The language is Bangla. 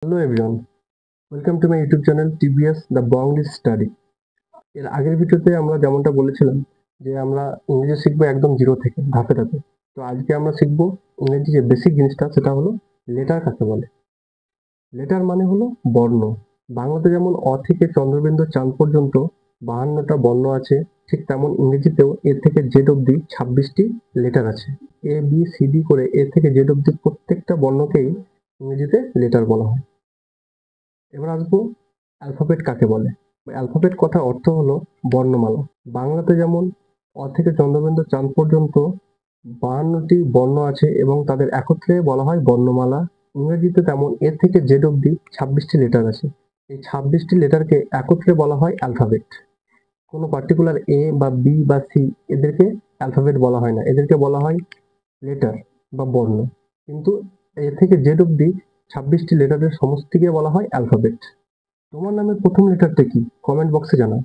Hello everyone, welcome to my YouTube channel TBS the Banglish study. এর আগের ভিডিওতে আমরা যেমনটা বলেছিলাম যে আমরা ইংরেজি শিখবো একদম জিরো থেকে ধাপে ধাপে। তো আজকে আমরা শিখবো ইংরেজি যে বেসিক জিনিসটা, সেটা হলো লেটার কাকে বলে। লেটার মানে হলো বর্ণ। বাংলাতে যেমন অ থেকে চন্দ্রবিন্দু চাঁদ পর্যন্ত 52টা বর্ণ আছে, ঠিক তেমন ইংরেজিতেও এ থেকে জেড অব্দি 26টি লেটার আছে। এ বি সি ডি করে এ থেকে জেড অব্দি প্রত্যেকটা বর্ণকেই ইংরেজিতে লেটার বলা হয়। এবার আসবো অ্যালফাবেট কাকে বলে। অ্যালফাবেট কথার অর্থ হলো বর্ণমালা। বাংলাতে যেমন অ থেকে চন্দ্রবিন্দু চাঁদ পর্যন্ত 52টি বর্ণ আছে এবং তাদের একত্রে বলা হয় বর্ণমালা। ইংরেজিতে তেমন এ থেকে জেড অব্দি 26টি লেটার আছে। এই 26টি লেটারকে একত্রে বলা হয় অ্যালফাবেট। কোনো পার্টিকুলার এ বা বি বা সি এদেরকে অ্যালফাবেট বলা হয় না, এদেরকে বলা হয় লেটার বা বর্ণ। কিন্তু এ থেকে জেড অব্দি 26টি লেটারের সমষ্টিকে বলা হয় অ্যালফাবেট। তোমার নামের প্রথম লেটারটা কি? কমেন্ট বক্সে জানাও।